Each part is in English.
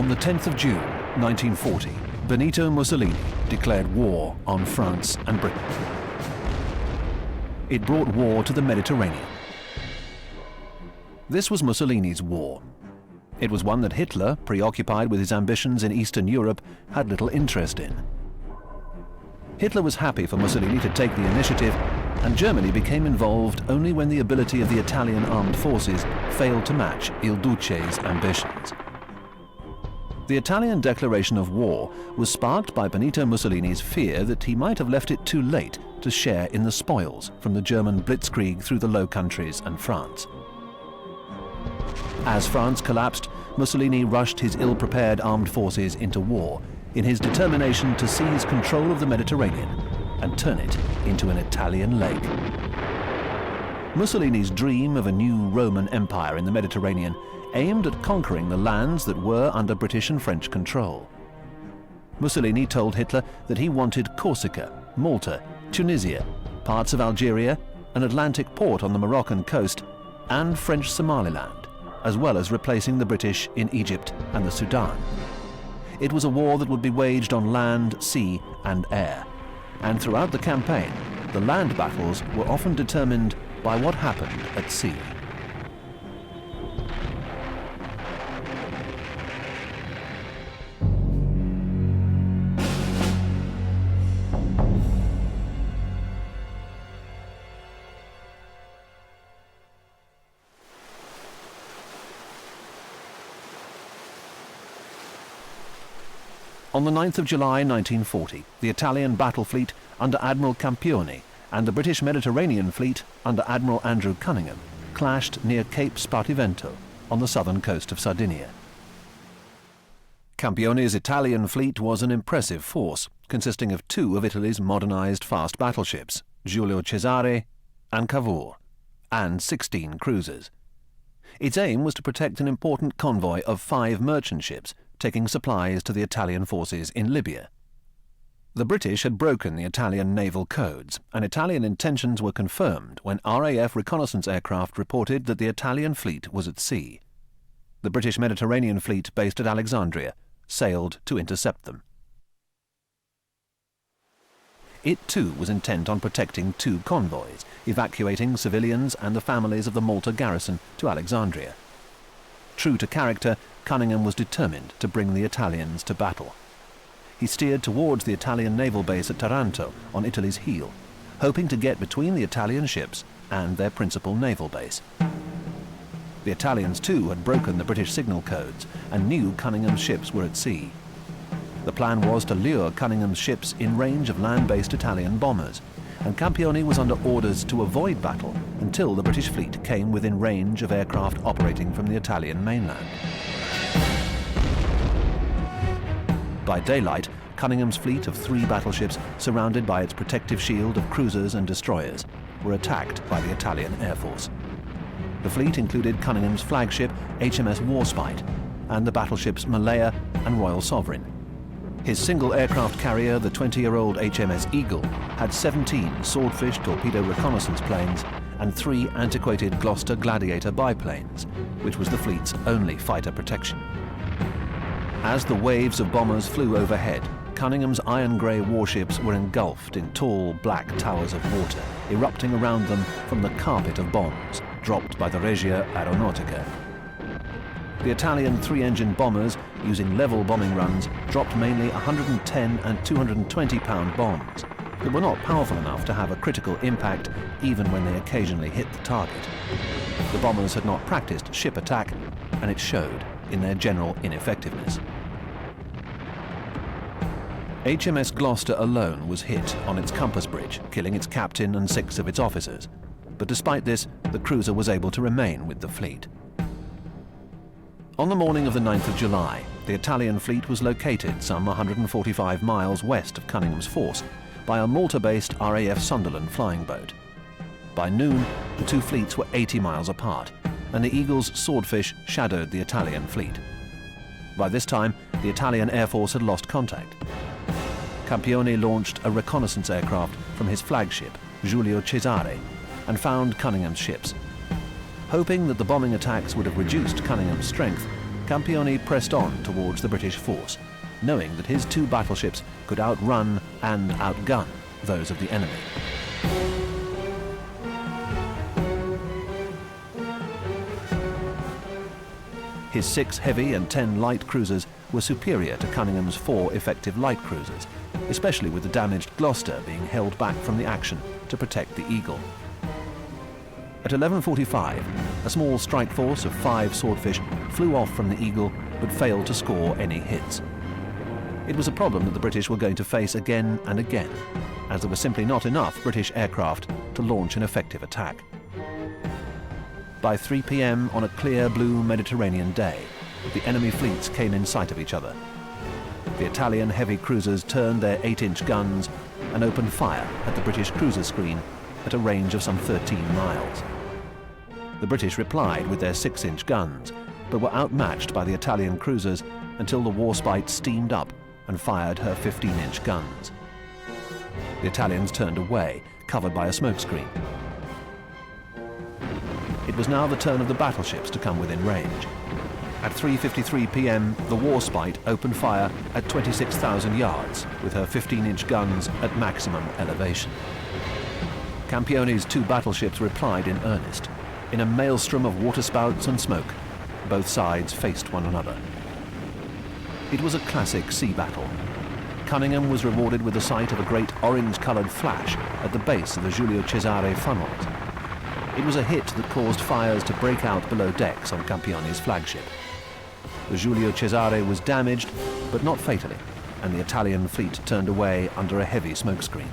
On the 10th of June, 1940, Benito Mussolini declared war on France and Britain. It brought war to the Mediterranean. This was Mussolini's war. It was one that Hitler, preoccupied with his ambitions in Eastern Europe, had little interest in. Hitler was happy for Mussolini to take the initiative, and Germany became involved only when the ability of the Italian armed forces failed to match Il Duce's ambitions. The Italian declaration of war was sparked by Benito Mussolini's fear that he might have left it too late to share in the spoils from the German blitzkrieg through the Low Countries and France. As France collapsed, Mussolini rushed his ill-prepared armed forces into war in his determination to seize control of the Mediterranean and turn it into an Italian lake. Mussolini's dream of a new Roman Empire in the Mediterranean aimed at conquering the lands that were under British and French control. Mussolini told Hitler that he wanted Corsica, Malta, Tunisia, parts of Algeria, an Atlantic port on the Moroccan coast, and French Somaliland, as well as replacing the British in Egypt and the Sudan. It was a war that would be waged on land, sea, and air. And throughout the campaign, the land battles were often determined by what happened at sea. On the 9th of July 1940, the Italian battle fleet under Admiral Campioni and the British Mediterranean fleet under Admiral Andrew Cunningham clashed near Cape Spartivento on the southern coast of Sardinia. Campioni's Italian fleet was an impressive force, consisting of two of Italy's modernized fast battleships, Giulio Cesare and Cavour, and 16 cruisers. Its aim was to protect an important convoy of 5 merchant ships taking supplies to the Italian forces in Libya. The British had broken the Italian naval codes, and Italian intentions were confirmed when RAF reconnaissance aircraft reported that the Italian fleet was at sea. The British Mediterranean fleet based at Alexandria sailed to intercept them. It too was intent on protecting 2 convoys, evacuating civilians and the families of the Malta garrison to Alexandria. True to character, Cunningham was determined to bring the Italians to battle. He steered towards the Italian naval base at Taranto on Italy's heel, hoping to get between the Italian ships and their principal naval base. The Italians too had broken the British signal codes and knew Cunningham's ships were at sea. The plan was to lure Cunningham's ships in range of land-based Italian bombers, and Campioni was under orders to avoid battle until the British fleet came within range of aircraft operating from the Italian mainland. By daylight, Cunningham's fleet of 3 battleships, surrounded by its protective shield of cruisers and destroyers, were attacked by the Italian Air Force. The fleet included Cunningham's flagship HMS Warspite and the battleships Malaya and Royal Sovereign. His single aircraft carrier, the 20-year-old HMS Eagle, had 17 Swordfish torpedo reconnaissance planes and 3 antiquated Gloucester Gladiator biplanes, which was the fleet's only fighter protection. As the waves of bombers flew overhead, Cunningham's iron-grey warships were engulfed in tall black towers of water, erupting around them from the carpet of bombs dropped by the Regia Aeronautica. The Italian 3-engine bombers, using level bombing runs, dropped mainly 110 and 220-pound bombs that were not powerful enough to have a critical impact even when they occasionally hit the target. The bombers had not practiced ship attack, and it showed in their general ineffectiveness. HMS Gloucester alone was hit on its compass bridge, killing its captain and 6 of its officers. But despite this, the cruiser was able to remain with the fleet. On the morning of the 9th of July, the Italian fleet was located some 145 miles west of Cunningham's force by a Malta-based RAF Sunderland flying boat. By noon, the 2 fleets were 80 miles apart, and the Eagle's Swordfish shadowed the Italian fleet. By this time, the Italian Air Force had lost contact. Campioni launched a reconnaissance aircraft from his flagship, Giulio Cesare, and found Cunningham's ships. Hoping that the bombing attacks would have reduced Cunningham's strength, Campioni pressed on towards the British force, knowing that his two battleships could outrun and outgun those of the enemy. His 6 heavy and 10 light cruisers were superior to Cunningham's 4 effective light cruisers, especially with the damaged Gloucester being held back from the action to protect the Eagle. At 11:45, a small strike force of 5 swordfish flew off from the Eagle but failed to score any hits. It was a problem that the British were going to face again and again, as there were simply not enough British aircraft to launch an effective attack. By 3 p.m. on a clear blue Mediterranean day, the enemy fleets came in sight of each other. The Italian heavy cruisers turned their 8-inch guns and opened fire at the British cruiser screen at a range of some 13 miles. The British replied with their 6-inch guns, but were outmatched by the Italian cruisers until the Warspite steamed up and fired her 15-inch guns. The Italians turned away, covered by a smokescreen. It was now the turn of the battleships to come within range. At 3:53 p.m, the Warspite opened fire at 26,000 yards with her 15-inch guns at maximum elevation. Campioni's 2 battleships replied in earnest. In a maelstrom of waterspouts and smoke, both sides faced one another. It was a classic sea battle. Cunningham was rewarded with the sight of a great orange-coloured flash at the base of the Giulio Cesare funnels. It was a hit that caused fires to break out below decks on Campioni's flagship. The Giulio Cesare was damaged, but not fatally, and the Italian fleet turned away under a heavy smokescreen.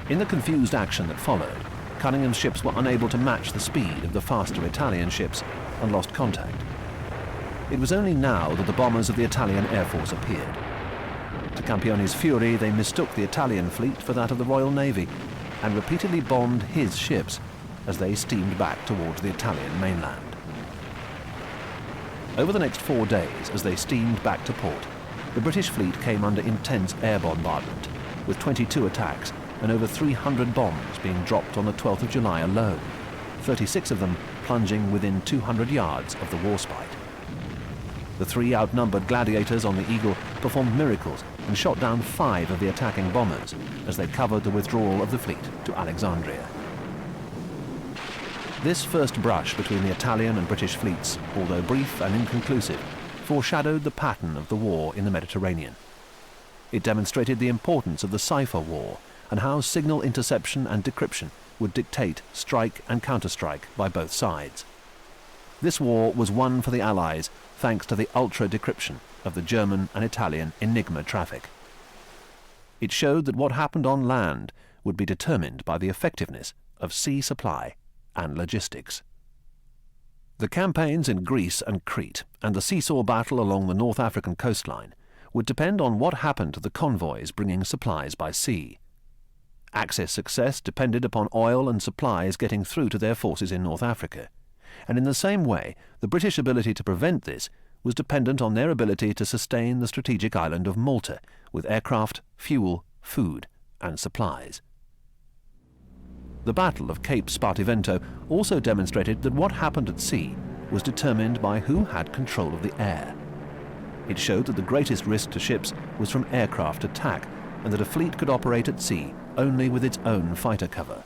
In the confused action that followed, Cunningham's ships were unable to match the speed of the faster Italian ships and lost contact. It was only now that the bombers of the Italian Air Force appeared. To Campioni's fury, they mistook the Italian fleet for that of the Royal Navy and repeatedly bombed his ships as they steamed back towards the Italian mainland. Over the next 4 days, as they steamed back to port, the British fleet came under intense air bombardment, with 22 attacks and over 300 bombs being dropped on the 12th of July alone, 36 of them plunging within 200 yards of the Warspite. The 3 outnumbered gladiators on the Eagle performed miracles and shot down 5 of the attacking bombers as they covered the withdrawal of the fleet to Alexandria. This first brush between the Italian and British fleets, although brief and inconclusive, foreshadowed the pattern of the war in the Mediterranean. It demonstrated the importance of the cipher war and how signal interception and decryption would dictate strike and counterstrike by both sides. This war was won for the Allies thanks to the ultra-decryption of the German and Italian Enigma traffic. It showed that what happened on land would be determined by the effectiveness of sea supply and logistics. The campaigns in Greece and Crete and the seesaw battle along the North African coastline would depend on what happened to the convoys bringing supplies by sea. Axis success depended upon oil and supplies getting through to their forces in North Africa, and in the same way the British ability to prevent this was dependent on their ability to sustain the strategic island of Malta with aircraft, fuel, food and supplies. The Battle of Cape Spartivento also demonstrated that what happened at sea was determined by who had control of the air. It showed that the greatest risk to ships was from aircraft attack, and that a fleet could operate at sea only with its own fighter cover.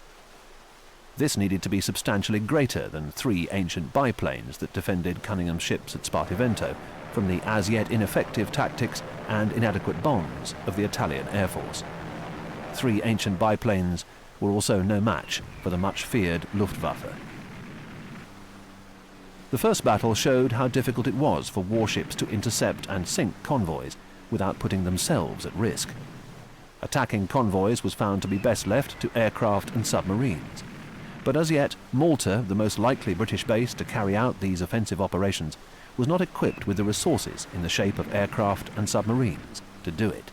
This needed to be substantially greater than 3 ancient biplanes that defended Cunningham's ships at Spartivento from the as yet ineffective tactics and inadequate bombs of the Italian Air Force. 3 ancient biplanes were also no match for the much-feared Luftwaffe. The first battle showed how difficult it was for warships to intercept and sink convoys without putting themselves at risk. Attacking convoys was found to be best left to aircraft and submarines. But as yet, Malta, the most likely British base to carry out these offensive operations, was not equipped with the resources in the shape of aircraft and submarines to do it.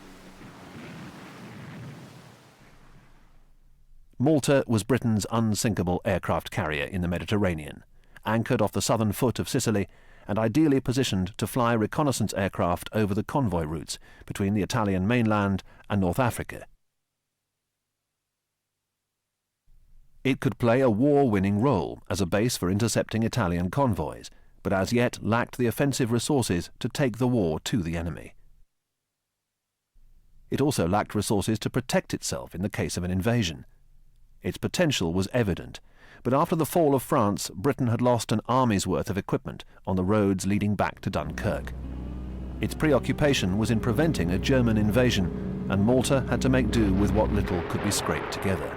Malta was Britain's unsinkable aircraft carrier in the Mediterranean, anchored off the southern foot of Sicily and ideally positioned to fly reconnaissance aircraft over the convoy routes between the Italian mainland and North Africa. It could play a war-winning role as a base for intercepting Italian convoys, but as yet lacked the offensive resources to take the war to the enemy. It also lacked resources to protect itself in the case of an invasion. Its potential was evident, but after the fall of France, Britain had lost an army's worth of equipment on the roads leading back to Dunkirk. Its preoccupation was in preventing a German invasion, and Malta had to make do with what little could be scraped together.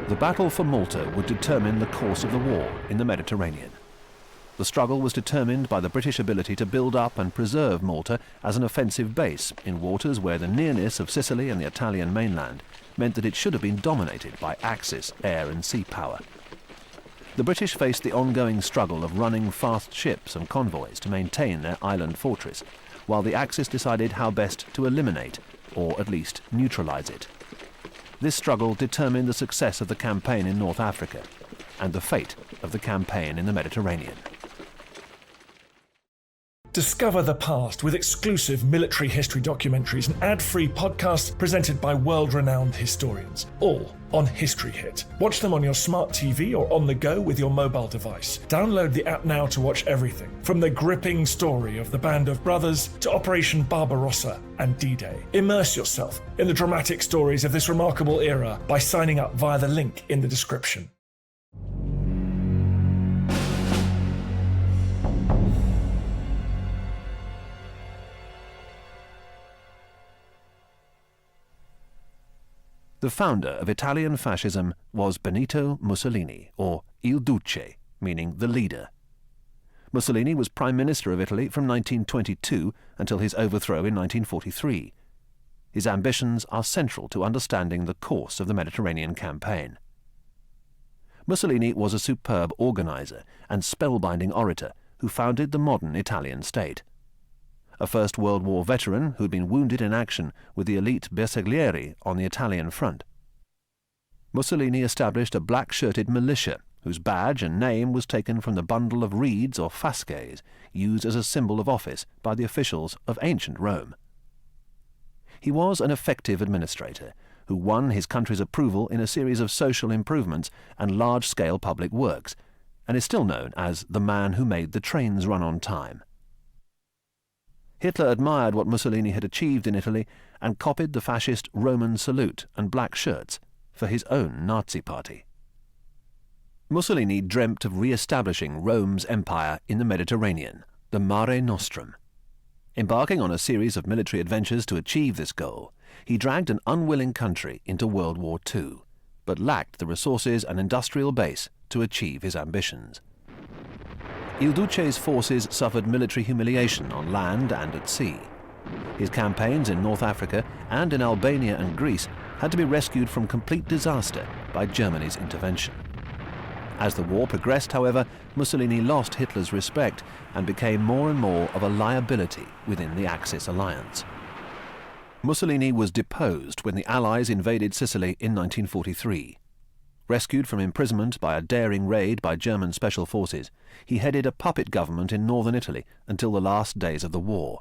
The battle for Malta would determine the course of the war in the Mediterranean. The struggle was determined by the British ability to build up and preserve Malta as an offensive base in waters where the nearness of Sicily and the Italian mainland meant that it should have been dominated by Axis air and sea power. The British faced the ongoing struggle of running fast ships and convoys to maintain their island fortress, while the Axis decided how best to eliminate, or at least neutralize it. This struggle determined the success of the campaign in North Africa and the fate of the campaign in the Mediterranean. Discover the past with exclusive military history documentaries and ad-free podcasts presented by world-renowned historians, all on History Hit. Watch them on your smart TV or on the go with your mobile device. Download the app now to watch everything, from the gripping story of the Band of Brothers to Operation Barbarossa and D-Day. Immerse yourself in the dramatic stories of this remarkable era by signing up via the link in the description. The founder of Italian fascism was Benito Mussolini, or Il Duce, meaning the leader. Mussolini was Prime Minister of Italy from 1922 until his overthrow in 1943. His ambitions are central to understanding the course of the Mediterranean campaign. Mussolini was a superb organizer and spellbinding orator who founded the modern Italian state. A First World War veteran who'd been wounded in action with the elite Bersaglieri on the Italian front. Mussolini established a black-shirted militia whose badge and name was taken from the bundle of reeds or fasces used as a symbol of office by the officials of ancient Rome. He was an effective administrator who won his country's approval in a series of social improvements and large-scale public works, and is still known as the man who made the trains run on time. Hitler admired what Mussolini had achieved in Italy and copied the fascist Roman salute and black shirts for his own Nazi party. Mussolini dreamt of re-establishing Rome's empire in the Mediterranean, the Mare Nostrum. Embarking on a series of military adventures to achieve this goal, he dragged an unwilling country into World War II, but lacked the resources and industrial base to achieve his ambitions. Il Duce's forces suffered military humiliation on land and at sea. His campaigns in North Africa and in Albania and Greece had to be rescued from complete disaster by Germany's intervention. As the war progressed, however, Mussolini lost Hitler's respect and became more and more of a liability within the Axis alliance. Mussolini was deposed when the Allies invaded Sicily in 1943. Rescued from imprisonment by a daring raid by German special forces, he headed a puppet government in northern Italy until the last days of the war.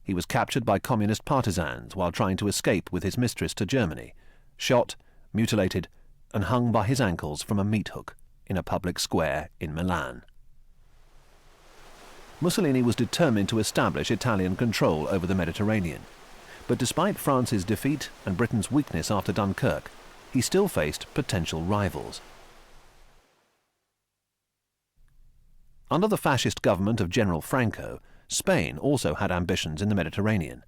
He was captured by communist partisans while trying to escape with his mistress to Germany, shot, mutilated, and hung by his ankles from a meat hook in a public square in Milan. Mussolini was determined to establish Italian control over the Mediterranean, but despite France's defeat and Britain's weakness after Dunkirk, he still faced potential rivals. Under the fascist government of General Franco, Spain also had ambitions in the Mediterranean.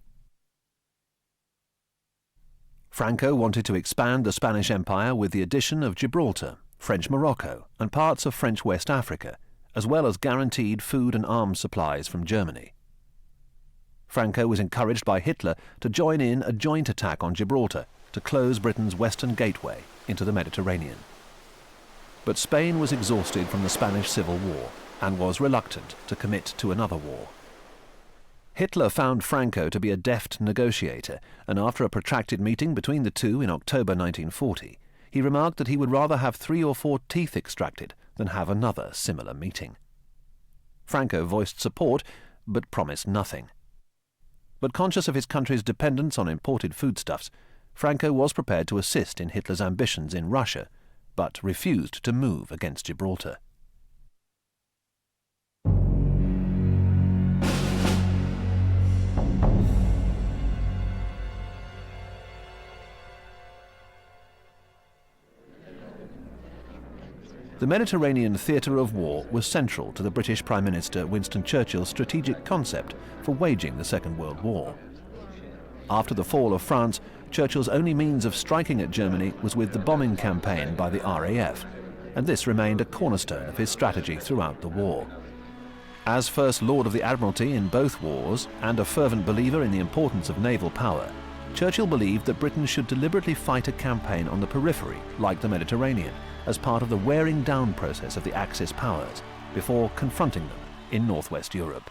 Franco wanted to expand the Spanish Empire with the addition of Gibraltar, French Morocco, and parts of French West Africa, as well as guaranteed food and arms supplies from Germany. Franco was encouraged by Hitler to join in a joint attack on Gibraltar to close Britain's western gateway into the Mediterranean. But Spain was exhausted from the Spanish Civil War and was reluctant to commit to another war. Hitler found Franco to be a deft negotiator, and after a protracted meeting between the two in October 1940, he remarked that he would rather have 3 or 4 teeth extracted than have another similar meeting. Franco voiced support, but promised nothing. But conscious of his country's dependence on imported foodstuffs, Franco was prepared to assist in Hitler's ambitions in Russia, but refused to move against Gibraltar. The Mediterranean theatre of war was central to the British Prime Minister Winston Churchill's strategic concept for waging the Second World War. After the fall of France, Churchill's only means of striking at Germany was with the bombing campaign by the RAF, and this remained a cornerstone of his strategy throughout the war. As First Lord of the Admiralty in both wars, and a fervent believer in the importance of naval power, Churchill believed that Britain should deliberately fight a campaign on the periphery, like the Mediterranean, as part of the wearing down process of the Axis powers, before confronting them in northwest Europe.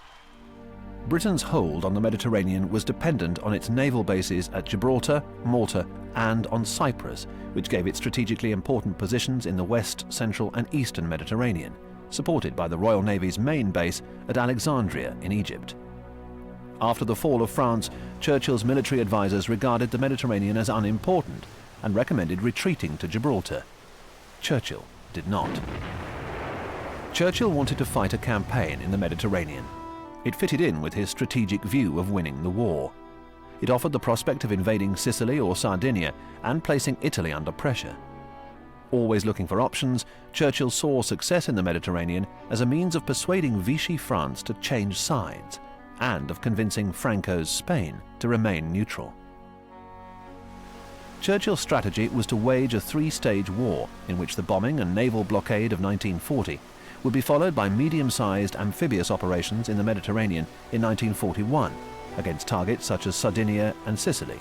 Britain's hold on the Mediterranean was dependent on its naval bases at Gibraltar, Malta, and on Cyprus, which gave it strategically important positions in the west, central, and eastern Mediterranean, supported by the Royal Navy's main base at Alexandria in Egypt. After the fall of France, Churchill's military advisors regarded the Mediterranean as unimportant and recommended retreating to Gibraltar. Churchill did not. Churchill wanted to fight a campaign in the Mediterranean. It fitted in with his strategic view of winning the war. It offered the prospect of invading Sicily or Sardinia and placing Italy under pressure. Always looking for options, Churchill saw success in the Mediterranean as a means of persuading Vichy France to change sides and of convincing Franco's Spain to remain neutral. Churchill's strategy was to wage a three-stage war in which the bombing and naval blockade of 1940 would be followed by medium-sized amphibious operations in the Mediterranean in 1941 against targets such as Sardinia and Sicily,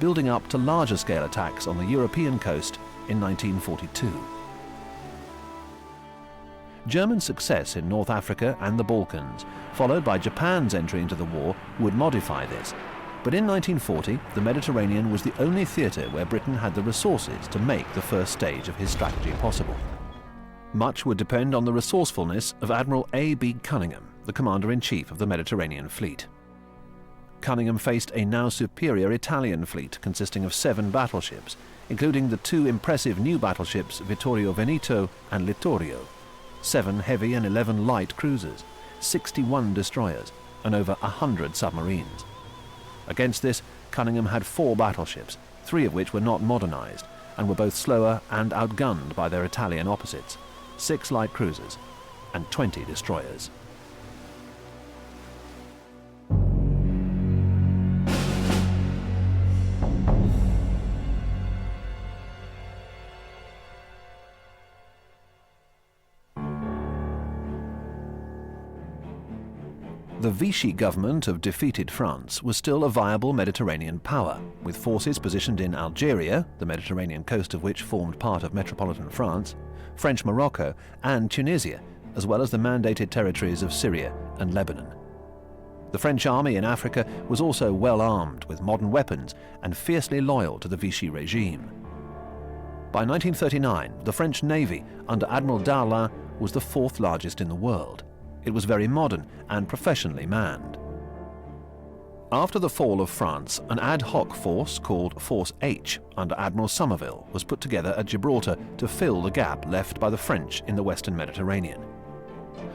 building up to larger-scale attacks on the European coast in 1942. German success in North Africa and the Balkans, followed by Japan's entry into the war, would modify this. But in 1940, the Mediterranean was the only theatre where Britain had the resources to make the first stage of his strategy possible. Much would depend on the resourcefulness of Admiral A.B. Cunningham, the Commander-in-Chief of the Mediterranean Fleet. Cunningham faced a now superior Italian fleet consisting of 7 battleships, including the 2 impressive new battleships Vittorio Veneto and Littorio, 7 heavy and 11 light cruisers, 61 destroyers, and over 100 submarines. Against this, Cunningham had 4 battleships, 3 of which were not modernized and were both slower and outgunned by their Italian opposites, 6 light cruisers, and 20 destroyers. The Vichy government of defeated France was still a viable Mediterranean power, with forces positioned in Algeria, the Mediterranean coast of which formed part of metropolitan France, French Morocco, and Tunisia, as well as the mandated territories of Syria and Lebanon. The French army in Africa was also well armed with modern weapons and fiercely loyal to the Vichy regime. By 1939, the French Navy under Admiral Darlan was the 4th largest in the world. It was very modern and professionally manned. After the fall of France, an ad hoc force called Force H under Admiral Somerville was put together at Gibraltar to fill the gap left by the French in the Western Mediterranean.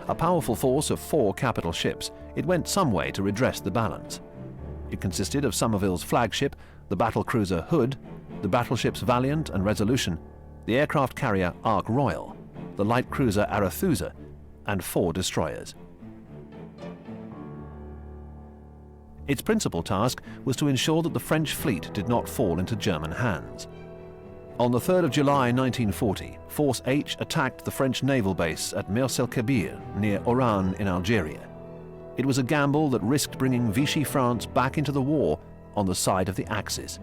A powerful force of 4 capital ships, it went some way to redress the balance. It consisted of Somerville's flagship, the battlecruiser Hood, the battleships Valiant and Resolution, the aircraft carrier Ark Royal, the light cruiser Arethusa, and 4 destroyers. Its principal task was to ensure that the French fleet did not fall into German hands. On the 3rd of July 1940, Force H attacked the French naval base at Mers el-Kebir near Oran in Algeria. It was a gamble that risked bringing Vichy France back into the war on the side of the Axis.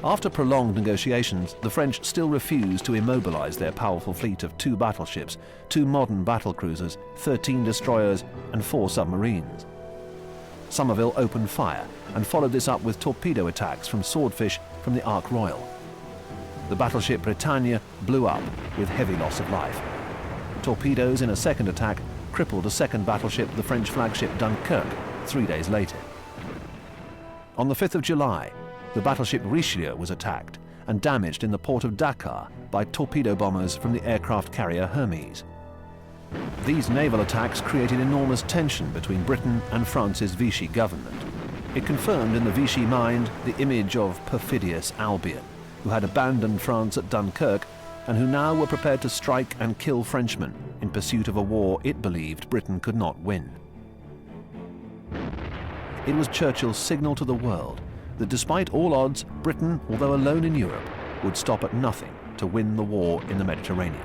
After prolonged negotiations, the French still refused to immobilize their powerful fleet of 2 battleships, 2 modern battlecruisers, 13 destroyers, and 4 submarines. Somerville opened fire and followed this up with torpedo attacks from Swordfish from the Ark Royal. The battleship Britannia blew up with heavy loss of life. Torpedoes in a second attack crippled a second battleship, the French flagship Dunkirk, 3 days later. On the 5th of July, the battleship Richelieu was attacked and damaged in the port of Dakar by torpedo bombers from the aircraft carrier Hermes. These naval attacks created enormous tension between Britain and France's Vichy government. It confirmed in the Vichy mind the image of perfidious Albion, who had abandoned France at Dunkirk and who now were prepared to strike and kill Frenchmen in pursuit of a war it believed Britain could not win. It was Churchill's signal to the world that despite all odds, Britain, although alone in Europe, would stop at nothing to win the war in the Mediterranean.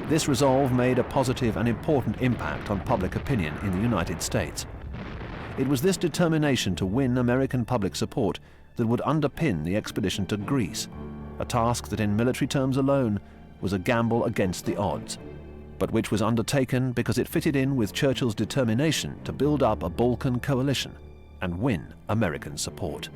This resolve made a positive and important impact on public opinion in the United States. It was this determination to win American public support that would underpin the expedition to Greece, a task that in military terms alone was a gamble against the odds, but which was undertaken because it fitted in with Churchill's determination to build up a Balkan coalition and win American support.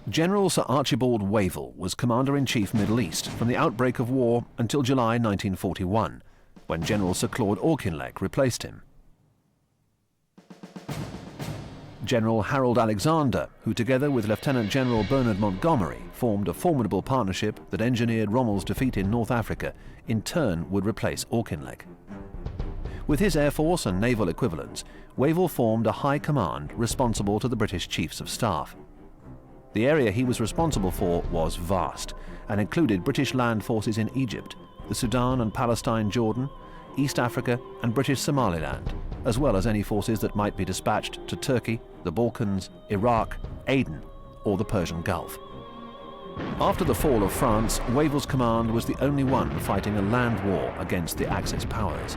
General Sir Archibald Wavell was Commander-in-Chief Middle East from the outbreak of war until July 1941, when General Sir Claude Auchinleck replaced him. General Harold Alexander, who together with Lieutenant General Bernard Montgomery formed a formidable partnership that engineered Rommel's defeat in North Africa, in turn would replace Auchinleck. With his air force and naval equivalents, Wavell formed a high command responsible to the British Chiefs of Staff. The area he was responsible for was vast and included British land forces in Egypt, the Sudan and Palestine Jordan, East Africa and British Somaliland, as well as any forces that might be dispatched to Turkey, the Balkans, Iraq, Aden or the Persian Gulf. After the fall of France, Wavell's command was the only one fighting a land war against the Axis powers.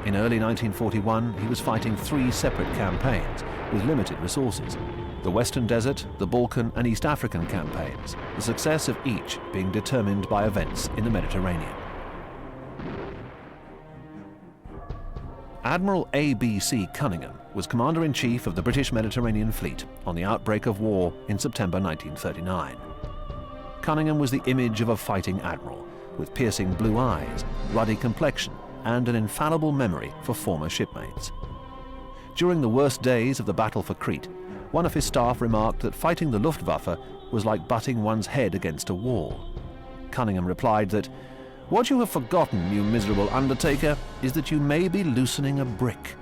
In early 1941, he was fighting 3 separate campaigns with limited resources: the Western Desert, the Balkan and East African campaigns, the success of each being determined by events in the Mediterranean. Admiral A.B.C. Cunningham was Commander-in-Chief of the British Mediterranean Fleet on the outbreak of war in September 1939. Cunningham was the image of a fighting admiral, with piercing blue eyes, ruddy complexion, and an infallible memory for former shipmates. During the worst days of the battle for Crete, one of his staff remarked that fighting the Luftwaffe was like butting one's head against a wall. Cunningham replied that, "What you have forgotten, you miserable undertaker, is that you may be loosening a brick."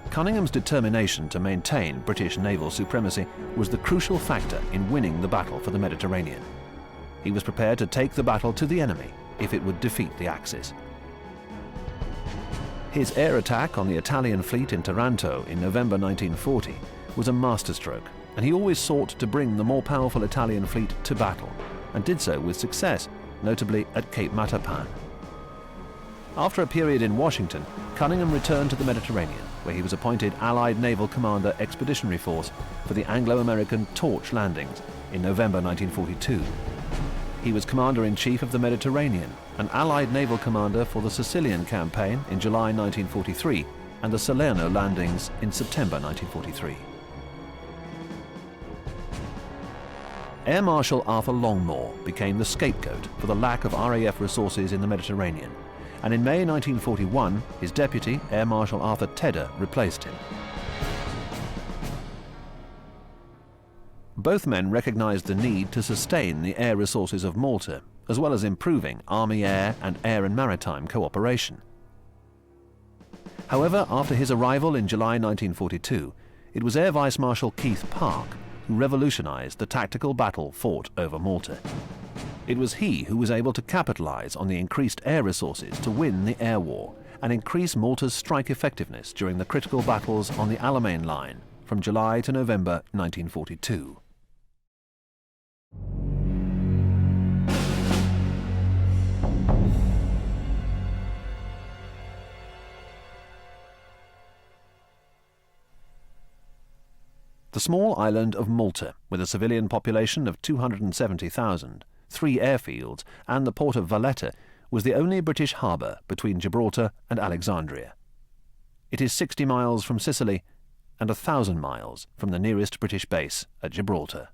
Cunningham's determination to maintain British naval supremacy was the crucial factor in winning the battle for the Mediterranean. He was prepared to take the battle to the enemy if it would defeat the Axis. His air attack on the Italian fleet in Taranto in November 1940 was a masterstroke, and he always sought to bring the more powerful Italian fleet to battle, and did so with success, notably at Cape Matapan. After a period in Washington, Cunningham returned to the Mediterranean, where he was appointed Allied Naval Commander Expeditionary Force for the Anglo-American Torch landings in November 1942. He was Commander-in-Chief of the Mediterranean, and Allied Naval Commander for the Sicilian Campaign in July 1943 and the Salerno landings in September 1943. Air Marshal Arthur Longmore became the scapegoat for the lack of RAF resources in the Mediterranean, and in May 1941, his deputy, Air Marshal Arthur Tedder, replaced him. Both men recognized the need to sustain the air resources of Malta, as well as improving Army air and maritime cooperation. However, after his arrival in July 1942, it was Air Vice Marshal Keith Park who revolutionized the tactical battle fought over Malta. It was he who was able to capitalize on the increased air resources to win the air war and increase Malta's strike effectiveness during the critical battles on the Alamein Line from July to November 1942. The small island of Malta, with a civilian population of 270,000, 3 airfields, and the port of Valletta, was the only British harbour between Gibraltar and Alexandria. It is 60 miles from Sicily and 1,000 miles from the nearest British base at Gibraltar.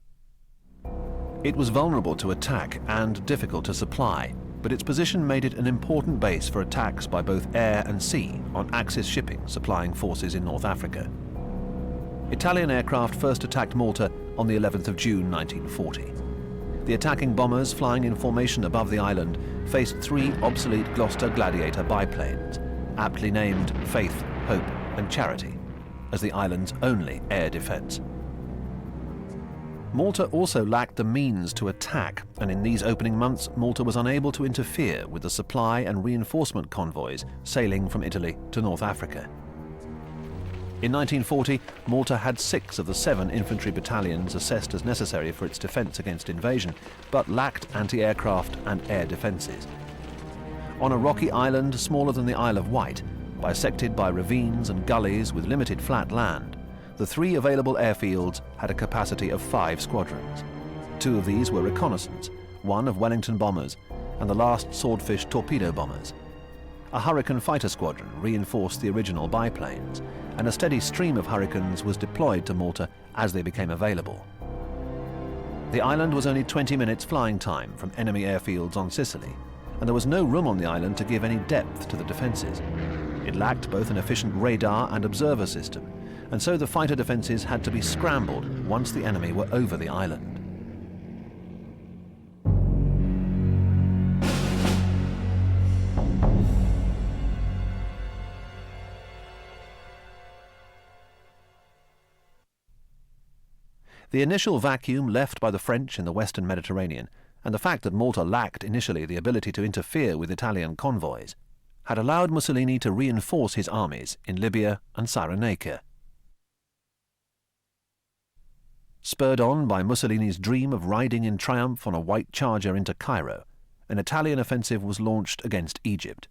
It was vulnerable to attack and difficult to supply, but its position made it an important base for attacks by both air and sea on Axis shipping supplying forces in North Africa. Italian aircraft first attacked Malta on the 11th of June 1940. the attacking bombers flying in formation above the island faced 3 obsolete Gloucester Gladiator biplanes, aptly named Faith, Hope and Charity, as the island's only air defence. Malta also lacked the means to attack, and in these opening months Malta was unable to interfere with the supply and reinforcement convoys sailing from Italy to North Africa. In 1940, Malta had 6 of the 7 infantry battalions assessed as necessary for its defence against invasion, but lacked anti-aircraft and air defences. On a rocky island smaller than the Isle of Wight, bisected by ravines and gullies with limited flat land, the 3 available airfields had a capacity of 5 squadrons. 2 of these were reconnaissance, 1 of Wellington bombers, and the last Swordfish torpedo bombers. A Hurricane fighter squadron reinforced the original biplanes, and a steady stream of Hurricanes was deployed to Malta as they became available. The island was only 20 minutes flying time from enemy airfields on Sicily, and there was no room on the island to give any depth to the defences. It lacked both an efficient radar and observer system, and so the fighter defences had to be scrambled once the enemy were over the island. The initial vacuum left by the French in the Western Mediterranean, and the fact that Malta lacked initially the ability to interfere with Italian convoys, had allowed Mussolini to reinforce his armies in Libya and Cyrenaica. Spurred on by Mussolini's dream of riding in triumph on a white charger into Cairo, an Italian offensive was launched against Egypt.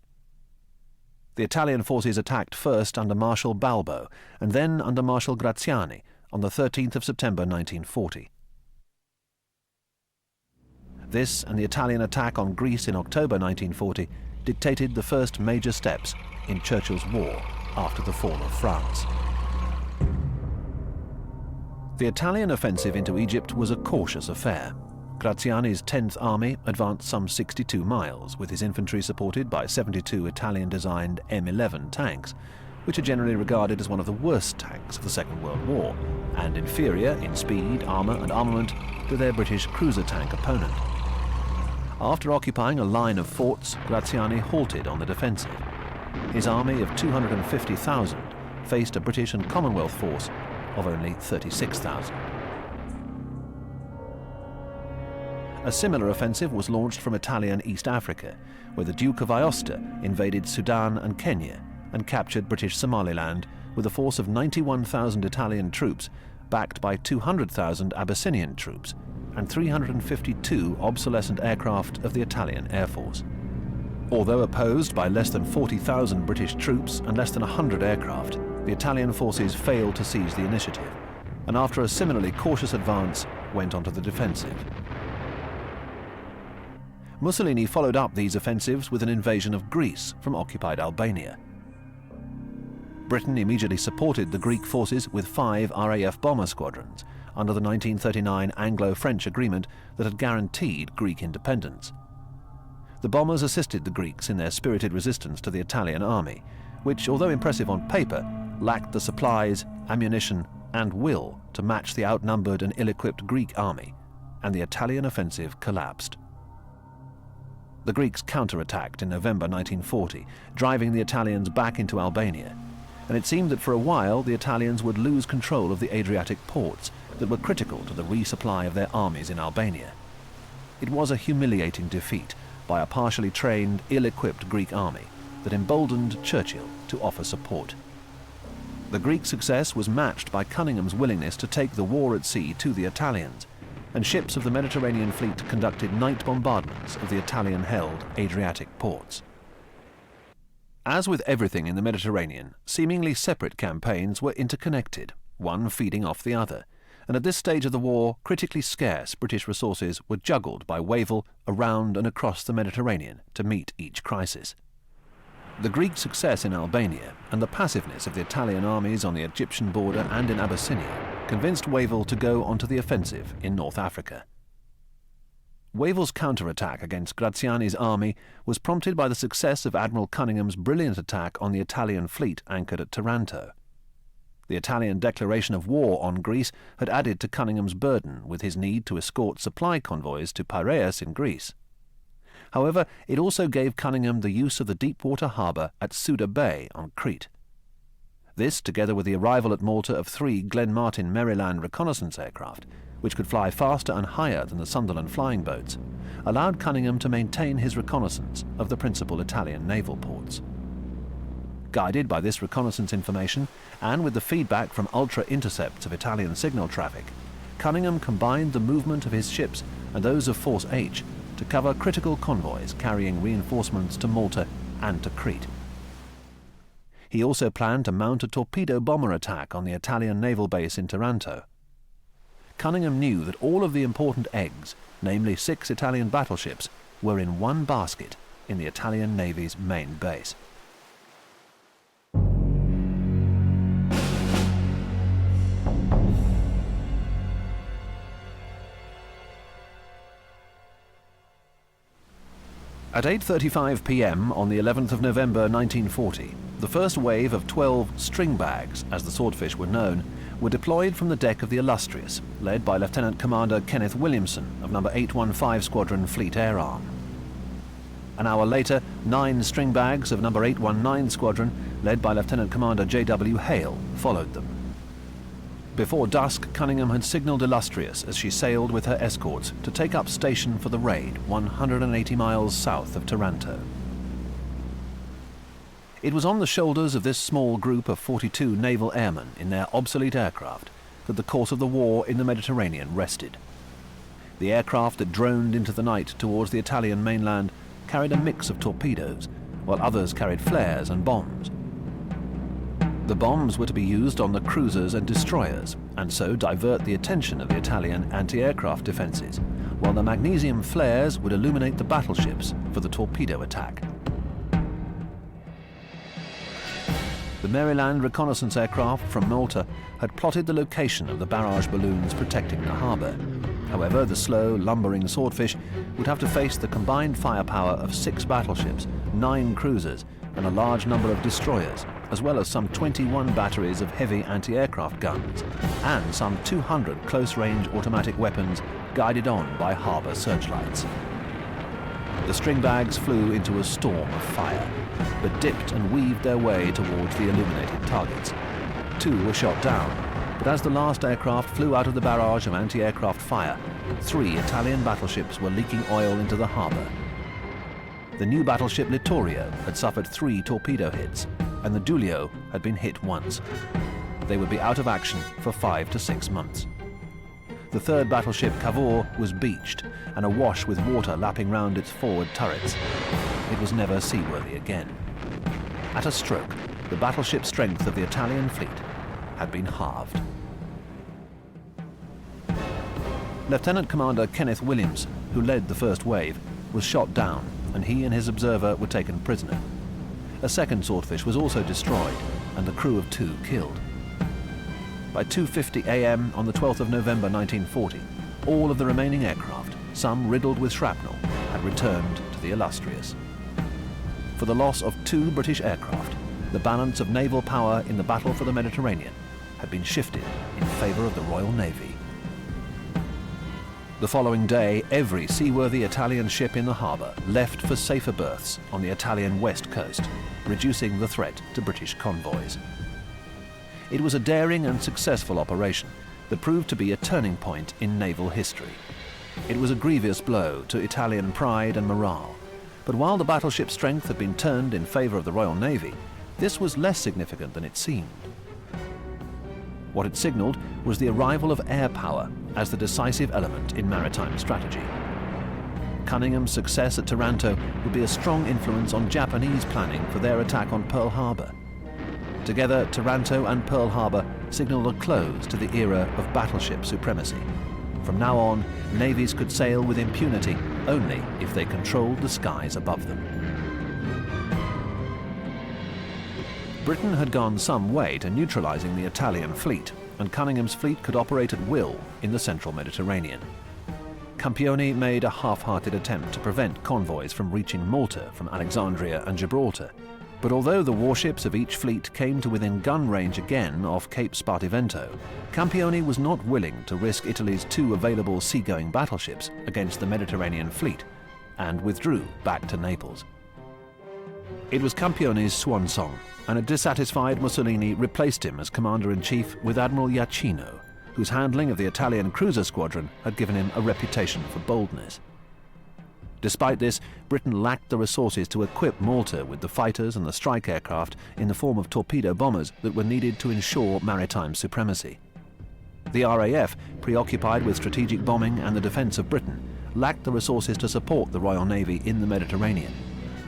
The Italian forces attacked first under Marshal Balbo and then under Marshal Graziani on the 13th of September 1940. This and the Italian attack on Greece in October 1940 dictated the first major steps in Churchill's war after the fall of France. The Italian offensive into Egypt was a cautious affair. Graziani's 10th Army advanced some 62 miles, with his infantry supported by 72 Italian-designed M11 tanks, which are generally regarded as one of the worst tanks of the Second World War, and inferior in speed, armour and armament to their British cruiser tank opponent. After occupying a line of forts, Graziani halted on the defensive. His army of 250,000 faced a British and Commonwealth force of only 36,000. A similar offensive was launched from Italian East Africa, where the Duke of Aosta invaded Sudan and Kenya and captured British Somaliland with a force of 91,000 Italian troops, backed by 200,000 Abyssinian troops and 352 obsolescent aircraft of the Italian Air Force. Although opposed by less than 40,000 British troops and less than 100 aircraft, the Italian forces failed to seize the initiative, and after a similarly cautious advance, went onto the defensive. Mussolini followed up these offensives with an invasion of Greece from occupied Albania. Britain immediately supported the Greek forces with 5 RAF bomber squadrons under the 1939 Anglo-French agreement that had guaranteed Greek independence. The bombers assisted the Greeks in their spirited resistance to the Italian army, which, although impressive on paper, lacked the supplies, ammunition and will to match the outnumbered and ill-equipped Greek army, and the Italian offensive collapsed. The Greeks counterattacked in November 1940, driving the Italians back into Albania, and it seemed that for a while the Italians would lose control of the Adriatic ports that were critical to the resupply of their armies in Albania. It was a humiliating defeat by a partially trained, ill-equipped Greek army that emboldened Churchill to offer support. The Greek success was matched by Cunningham's willingness to take the war at sea to the Italians, and ships of the Mediterranean fleet conducted night bombardments of the Italian-held Adriatic ports. As with everything in the Mediterranean, seemingly separate campaigns were interconnected, one feeding off the other, and at this stage of the war, critically scarce British resources were juggled by Wavell around and across the Mediterranean to meet each crisis. The Greek success in Albania and the passiveness of the Italian armies on the Egyptian border and in Abyssinia convinced Wavell to go onto the offensive in North Africa. Wavell's counterattack against Graziani's army was prompted by the success of Admiral Cunningham's brilliant attack on the Italian fleet anchored at Taranto. The Italian declaration of war on Greece had added to Cunningham's burden with his need to escort supply convoys to Piraeus in Greece. However, it also gave Cunningham the use of the deep-water harbour at Suda Bay on Crete. This, together with the arrival at Malta of 3 Glenmartin Maryland reconnaissance aircraft, which could fly faster and higher than the Sunderland flying boats, allowed Cunningham to maintain his reconnaissance of the principal Italian naval ports. Guided by this reconnaissance information, and with the feedback from ultra-intercepts of Italian signal traffic, Cunningham combined the movement of his ships and those of Force H to cover critical convoys carrying reinforcements to Malta and to Crete. He also planned to mount a torpedo bomber attack on the Italian naval base in Taranto. Cunningham knew that all of the important eggs, namely 6 Italian battleships, were in one basket in the Italian Navy's main base. At 8:35 p.m. on the 11th of November 1940, the first wave of 12 string bags, as the Swordfish were known, were deployed from the deck of the Illustrious, led by Lieutenant Commander Kenneth Williamson of No. 815 Squadron Fleet Air Arm. An hour later, 9 string bags of No. 819 Squadron, led by Lieutenant Commander J.W. Hale, followed them. Before dusk, Cunningham had signalled Illustrious as she sailed with her escorts to take up station for the raid 180 miles south of Taranto. It was on the shoulders of this small group of 42 naval airmen in their obsolete aircraft that the course of the war in the Mediterranean rested. The aircraft that droned into the night towards the Italian mainland carried a mix of torpedoes, while others carried flares and bombs. The bombs were to be used on the cruisers and destroyers, and so divert the attention of the Italian anti-aircraft defences, while the magnesium flares would illuminate the battleships for the torpedo attack. The Maryland reconnaissance aircraft from Malta had plotted the location of the barrage balloons protecting the harbour. However, the slow, lumbering Swordfish would have to face the combined firepower of 6 battleships, 9 cruisers, and a large number of destroyers, as well as some 21 batteries of heavy anti-aircraft guns, and some 200 close-range automatic weapons guided on by harbour searchlights. The string bags flew into a storm of fire, but dipped and weaved their way towards the illuminated targets. 2 were shot down, but as the last aircraft flew out of the barrage of anti-aircraft fire, 3 Italian battleships were leaking oil into the harbour. The new battleship Littorio had suffered 3 torpedo hits, and the Giulio had been hit once. They would be out of action for 5 to 6 months. The 3rd battleship Cavour was beached and awash with water lapping round its forward turrets. It was never seaworthy again. At a stroke, the battleship strength of the Italian fleet had been halved. Lieutenant Commander Kenneth Williamson, who led the first wave, was shot down, and he and his observer were taken prisoner. A second Swordfish was also destroyed, and the crew of 2 killed. By 2:50 a.m. on the 12th of November 1940, all of the remaining aircraft, some riddled with shrapnel, had returned to the Illustrious. For the loss of 2 British aircraft, the balance of naval power in the battle for the Mediterranean had been shifted in favour of the Royal Navy. The following day, every seaworthy Italian ship in the harbour left for safer berths on the Italian west coast, reducing the threat to British convoys. It was a daring and successful operation that proved to be a turning point in naval history. It was a grievous blow to Italian pride and morale, but while the battleship strength had been turned in favour of the Royal Navy, this was less significant than it seemed. What it signalled was the arrival of air power as the decisive element in maritime strategy. Cunningham's success at Taranto would be a strong influence on Japanese planning for their attack on Pearl Harbor. Together, Taranto and Pearl Harbor signalled a close to the era of battleship supremacy. From now on, navies could sail with impunity only if they controlled the skies above them. Britain had gone some way to neutralising the Italian fleet, and Cunningham's fleet could operate at will in the central Mediterranean. Campioni made a half-hearted attempt to prevent convoys from reaching Malta from Alexandria and Gibraltar, But although the warships of each fleet came to within gun range again off Cape Spartivento, Campione was not willing to risk Italy's 2 available seagoing battleships against the Mediterranean fleet, and withdrew back to Naples. It was Campione's swan song, and a dissatisfied Mussolini replaced him as commander-in-chief with Admiral Iachino, whose handling of the Italian cruiser squadron had given him a reputation for boldness. Despite this, Britain lacked the resources to equip Malta with the fighters and the strike aircraft in the form of torpedo bombers that were needed to ensure maritime supremacy. The RAF, preoccupied with strategic bombing and the defence of Britain, lacked the resources to support the Royal Navy in the Mediterranean,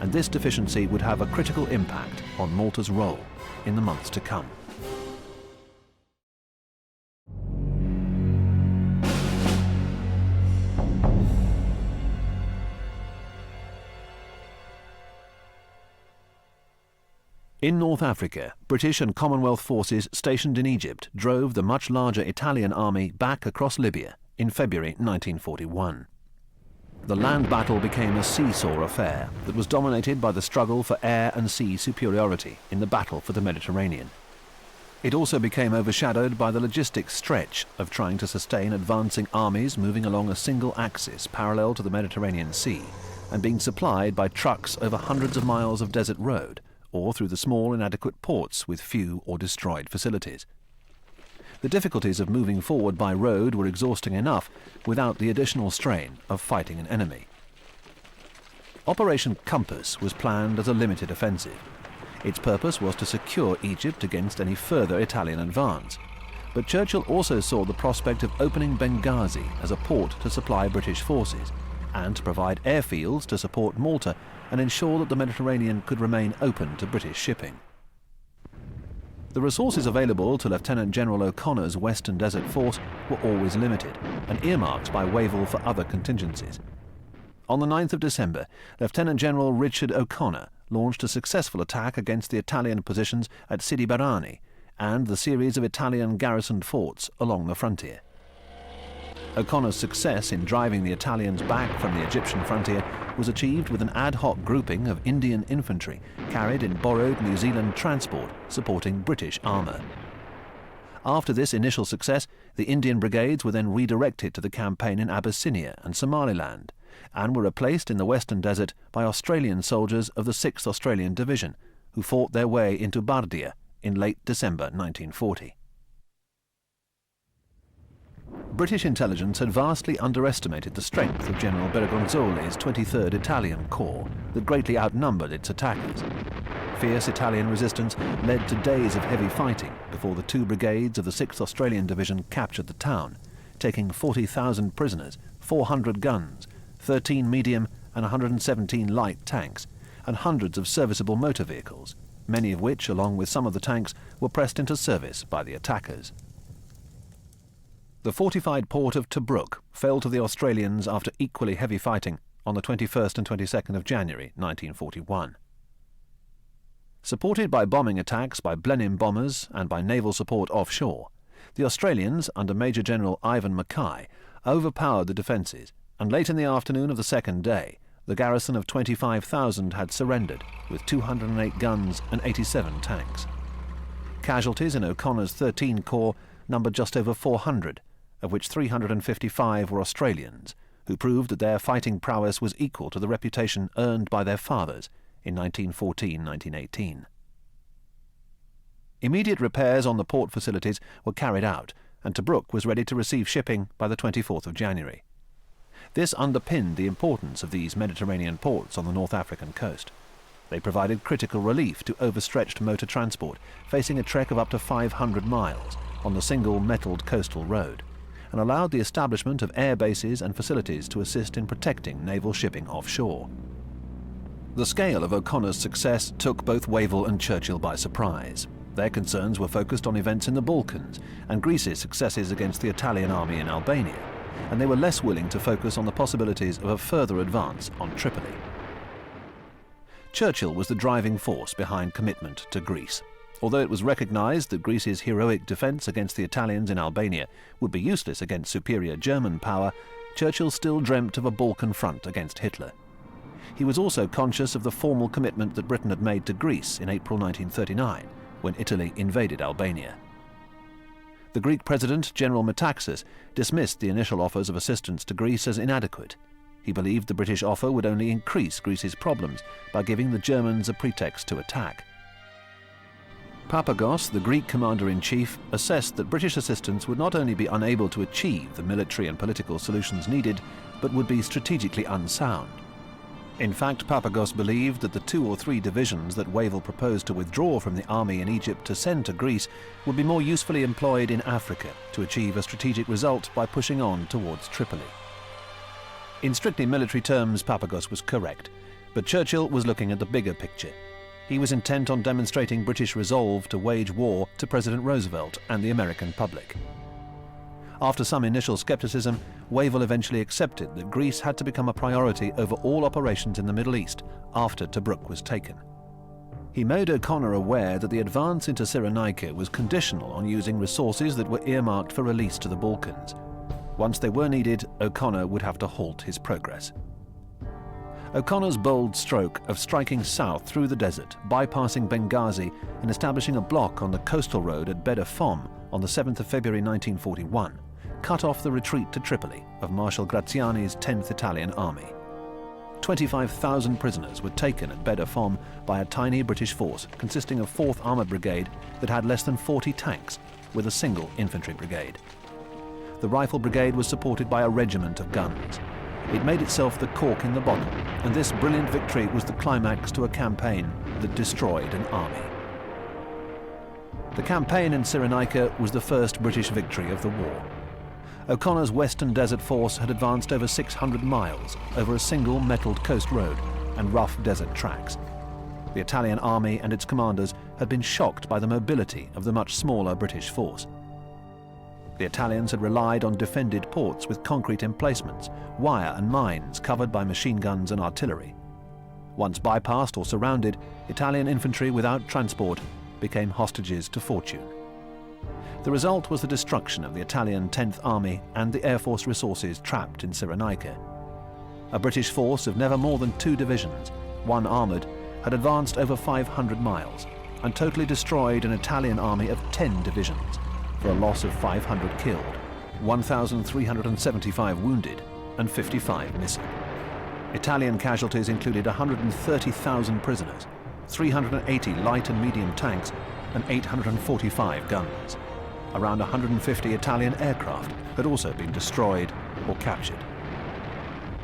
and this deficiency would have a critical impact on Malta's role in the months to come. In North Africa, British and Commonwealth forces stationed in Egypt drove the much larger Italian army back across Libya in February 1941. The land battle became a seesaw affair that was dominated by the struggle for air and sea superiority in the battle for the Mediterranean. It also became overshadowed by the logistics stretch of trying to sustain advancing armies moving along a single axis parallel to the Mediterranean Sea and being supplied by trucks over hundreds of miles of desert road, or through the small inadequate ports with few or destroyed facilities. The difficulties of moving forward by road were exhausting enough without the additional strain of fighting an enemy. Operation Compass was planned as a limited offensive. Its purpose was to secure Egypt against any further Italian advance, but Churchill also saw the prospect of opening Benghazi as a port to supply British forces, and to provide airfields to support Malta and ensure that the Mediterranean could remain open to British shipping. The resources available to Lieutenant General O'Connor's Western Desert Force were always limited and earmarked by Wavell for other contingencies. On the 9th of December, Lieutenant General Richard O'Connor launched a successful attack against the Italian positions at Sidi Barrani and the series of Italian garrisoned forts along the frontier. O'Connor's success in driving the Italians back from the Egyptian frontier was achieved with an ad hoc grouping of Indian infantry carried in borrowed New Zealand transport supporting British armour. After this initial success, the Indian brigades were then redirected to the campaign in Abyssinia and Somaliland, and were replaced in the Western Desert by Australian soldiers of the 6th Australian Division, who fought their way into Bardia in late December 1940. British intelligence had vastly underestimated the strength of General Bergonzoli's 23rd Italian Corps that greatly outnumbered its attackers. Fierce Italian resistance led to days of heavy fighting before the 2 brigades of the 6th Australian Division captured the town, taking 40,000 prisoners, 400 guns, 13 medium and 117 light tanks, and hundreds of serviceable motor vehicles, many of which, along with some of the tanks, were pressed into service by the attackers. The fortified port of Tobruk fell to the Australians after equally heavy fighting on the 21st and 22nd of January 1941. Supported by bombing attacks by Blenheim bombers and by naval support offshore, the Australians, under Major General Ivan Mackay, overpowered the defences, and late in the afternoon of the second day, the garrison of 25,000 had surrendered, with 208 guns and 87 tanks. Casualties in O'Connor's 13 Corps numbered just over 400, of which 355 were Australians, who proved that their fighting prowess was equal to the reputation earned by their fathers in 1914-1918. Immediate repairs on the port facilities were carried out, and Tobruk was ready to receive shipping by the 24th of January. This underpinned the importance of these Mediterranean ports on the North African coast. They provided critical relief to overstretched motor transport facing a trek of up to 500 miles on the single metalled coastal road, and allowed the establishment of air bases and facilities to assist in protecting naval shipping offshore. The scale of O'Connor's success took both Wavell and Churchill by surprise. Their concerns were focused on events in the Balkans and Greece's successes against the Italian army in Albania, and they were less willing to focus on the possibilities of a further advance on Tripoli. Churchill was the driving force behind commitment to Greece. Although it was recognised that Greece's heroic defence against the Italians in Albania would be useless against superior German power, Churchill still dreamt of a Balkan front against Hitler. He was also conscious of the formal commitment that Britain had made to Greece in April 1939, when Italy invaded Albania. The Greek president, General Metaxas, dismissed the initial offers of assistance to Greece as inadequate. He believed the British offer would only increase Greece's problems by giving the Germans a pretext to attack. Papagos, the Greek commander-in-chief, assessed that British assistance would not only be unable to achieve the military and political solutions needed, but would be strategically unsound. In fact, Papagos believed that the 2 or 3 divisions that Wavell proposed to withdraw from the army in Egypt to send to Greece would be more usefully employed in Africa to achieve a strategic result by pushing on towards Tripoli. In strictly military terms, Papagos was correct, but Churchill was looking at the bigger picture. He was intent on demonstrating British resolve to wage war to President Roosevelt and the American public. After some initial skepticism, Wavell eventually accepted that Greece had to become a priority over all operations in the Middle East after Tobruk was taken. He made O'Connor aware that the advance into Cyrenaica was conditional on using resources that were earmarked for release to the Balkans. Once they were needed, O'Connor would have to halt his progress. O'Connor's bold stroke of striking south through the desert, bypassing Benghazi and establishing a block on the coastal road at Beda Fom on the 7th of February 1941, cut off the retreat to Tripoli of Marshal Graziani's 10th Italian Army. 25,000 prisoners were taken at Beda Fom by a tiny British force consisting of 4th Armoured Brigade that had less than 40 tanks, with a single infantry brigade. The Rifle Brigade was supported by a regiment of guns. It made itself the cork in the bottle, and this brilliant victory was the climax to a campaign that destroyed an army. The campaign in Cyrenaica was the first British victory of the war. O'Connor's Western Desert Force had advanced over 600 miles over a single metalled coast road and rough desert tracks. The Italian army and its commanders had been shocked by the mobility of the much smaller British force. The Italians had relied on defended ports with concrete emplacements, wire and mines covered by machine guns and artillery. Once bypassed or surrounded, Italian infantry without transport became hostages to fortune. The result was the destruction of the Italian 10th Army and the Air Force resources trapped in Cyrenaica. A British force of never more than 2 divisions, 1 armoured, had advanced over 500 miles and totally destroyed an Italian army of 10 divisions, for a loss of 500 killed, 1,375 wounded, and 55 missing. Italian casualties included 130,000 prisoners, 380 light and medium tanks, and 845 guns. Around 150 Italian aircraft had also been destroyed or captured.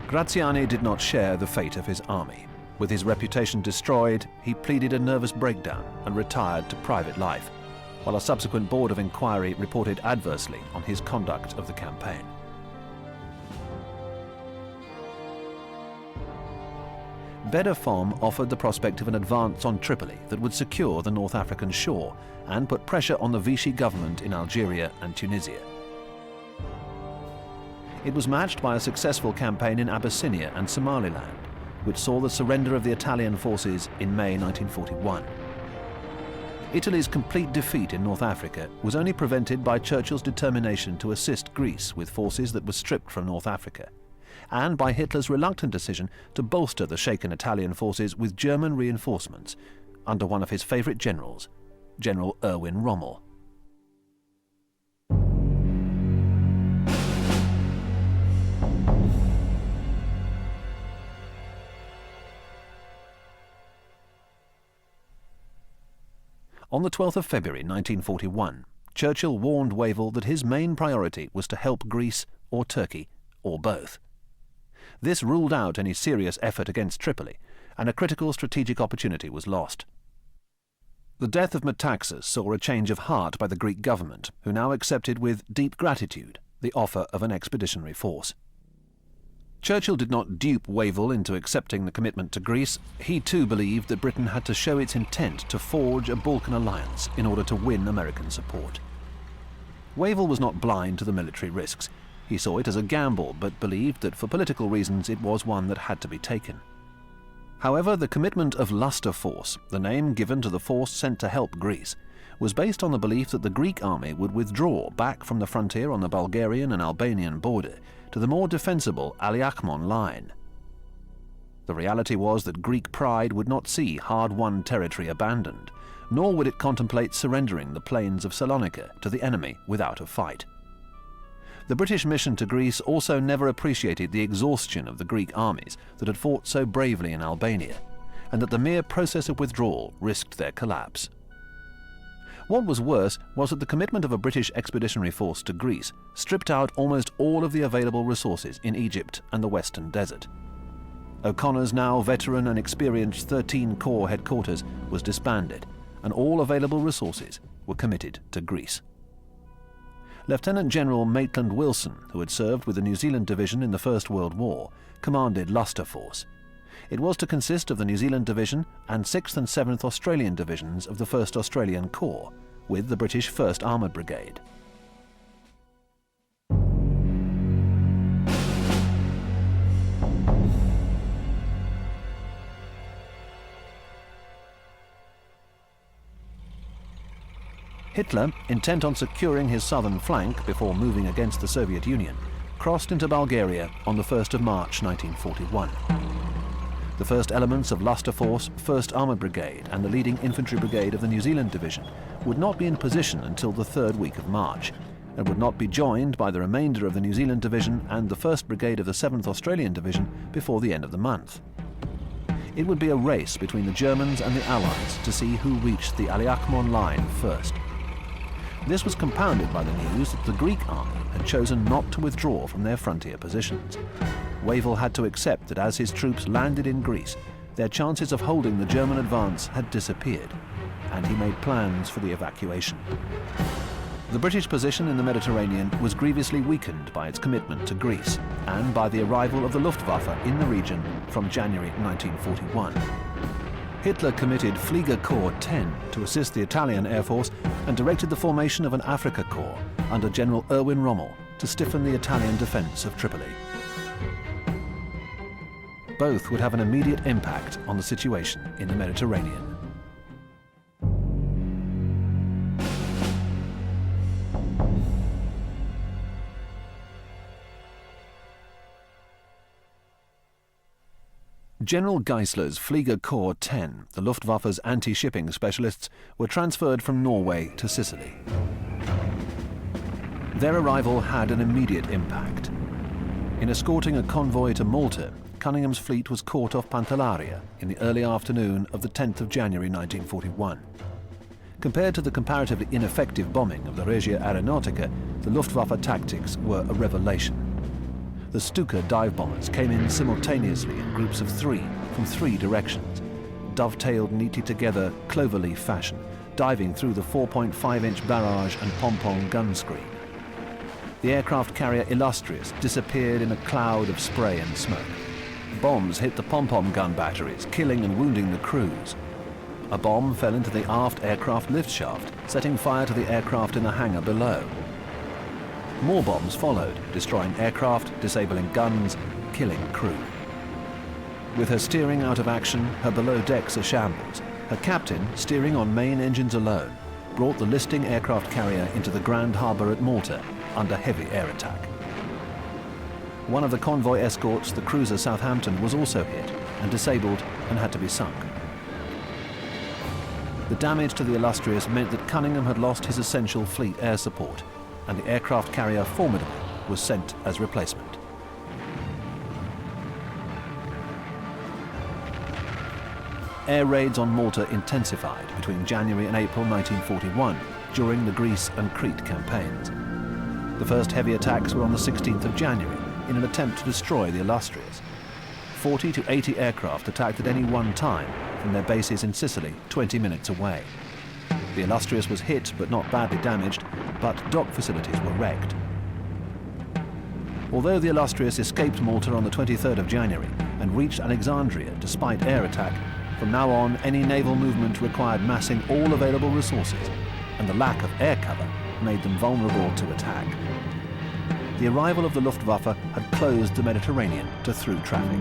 Graziani did not share the fate of his army. With his reputation destroyed, he pleaded a nervous breakdown and retired to private life, while a subsequent board of inquiry reported adversely on his conduct of the campaign. Beda Fom offered the prospect of an advance on Tripoli that would secure the North African shore and put pressure on the Vichy government in Algeria and Tunisia. It was matched by a successful campaign in Abyssinia and Somaliland, which saw the surrender of the Italian forces in May 1941. Italy's complete defeat in North Africa was only prevented by Churchill's determination to assist Greece with forces that were stripped from North Africa, and by Hitler's reluctant decision to bolster the shaken Italian forces with German reinforcements under one of his favourite generals, General Erwin Rommel. On the 12th of February 1941, Churchill warned Wavell that his main priority was to help Greece or Turkey, or both. This ruled out any serious effort against Tripoli, and a critical strategic opportunity was lost. The death of Metaxas saw a change of heart by the Greek government, who now accepted with deep gratitude the offer of an expeditionary force. Churchill did not dupe Wavell into accepting the commitment to Greece. He too believed that Britain had to show its intent to forge a Balkan alliance in order to win American support. Wavell was not blind to the military risks. He saw it as a gamble, but believed that for political reasons it was one that had to be taken. However, the commitment of Luster Force, the name given to the force sent to help Greece, was based on the belief that the Greek army would withdraw back from the frontier on the Bulgarian and Albanian border to the more defensible Aliakmon line. The reality was that Greek pride would not see hard-won territory abandoned, nor would it contemplate surrendering the plains of Salonika to the enemy without a fight. The British mission to Greece also never appreciated the exhaustion of the Greek armies that had fought so bravely in Albania, and that the mere process of withdrawal risked their collapse. What was worse was that the commitment of a British expeditionary force to Greece stripped out almost all of the available resources in Egypt and the Western Desert. O'Connor's now veteran and experienced 13 Corps headquarters was disbanded, and all available resources were committed to Greece. Lieutenant General Maitland Wilson, who had served with the New Zealand Division in the First World War, commanded Luster Force. It was to consist of the New Zealand Division and 6th and 7th Australian Divisions of the 1st Australian Corps, with the British 1st Armoured Brigade. Hitler, intent on securing his southern flank before moving against the Soviet Union, crossed into Bulgaria on the 1st of March 1941. The first elements of Luster Force, 1st Armoured Brigade and the leading infantry brigade of the New Zealand Division would not be in position until the 3rd week of March, and would not be joined by the remainder of the New Zealand Division and the 1st Brigade of the 7th Australian Division before the end of the month. It would be a race between the Germans and the Allies to see who reached the Aliakmon line first. This was compounded by the news that the Greek army had chosen not to withdraw from their frontier positions. Wavell had to accept that as his troops landed in Greece, their chances of holding the German advance had disappeared, and he made plans for the evacuation. The British position in the Mediterranean was grievously weakened by its commitment to Greece and by the arrival of the Luftwaffe in the region from January 1941. Hitler committed Flieger Corps 10 to assist the Italian Air Force and directed the formation of an Africa Corps under General Erwin Rommel to stiffen the Italian defense of Tripoli. Both would have an immediate impact on the situation in the Mediterranean. General Geisler's Flieger Corps 10, the Luftwaffe's anti-shipping specialists, were transferred from Norway to Sicily. Their arrival had an immediate impact. In escorting a convoy to Malta, Cunningham's fleet was caught off Pantellaria in the early afternoon of the 10th of January 1941. Compared to the comparatively ineffective bombing of the Regia Aeronautica, the Luftwaffe tactics were a revelation. The Stuka dive bombers came in simultaneously in groups of 3 from 3 directions, dovetailed neatly together cloverleaf fashion, diving through the 4.5-inch barrage and pom-pom gun screen. The aircraft carrier Illustrious disappeared in a cloud of spray and smoke. Bombs hit the pom-pom gun batteries, killing and wounding the crews. A bomb fell into the aft aircraft lift shaft, setting fire to the aircraft in the hangar below. More bombs followed, destroying aircraft, disabling guns, killing crew. With her steering out of action, her below decks a shambles, her captain, steering on main engines alone, brought the listing aircraft carrier into the Grand Harbour at Malta under heavy air attack. One of the convoy escorts, the cruiser Southampton, was also hit and disabled and had to be sunk. The damage to the Illustrious meant that Cunningham had lost his essential fleet air support, and the aircraft carrier Formidable was sent as replacement. Air raids on Malta intensified between January and April 1941 during the Greece and Crete campaigns. The first heavy attacks were on the 16th of January in an attempt to destroy the Illustrious. 40 to 80 aircraft attacked at any one time from their bases in Sicily, 20 minutes away. The Illustrious was hit but not badly damaged, but dock facilities were wrecked. Although the Illustrious escaped Malta on the 23rd of January and reached Alexandria despite air attack, from now on any naval movement required massing all available resources, and the lack of air cover made them vulnerable to attack. The arrival of the Luftwaffe had closed the Mediterranean to through traffic.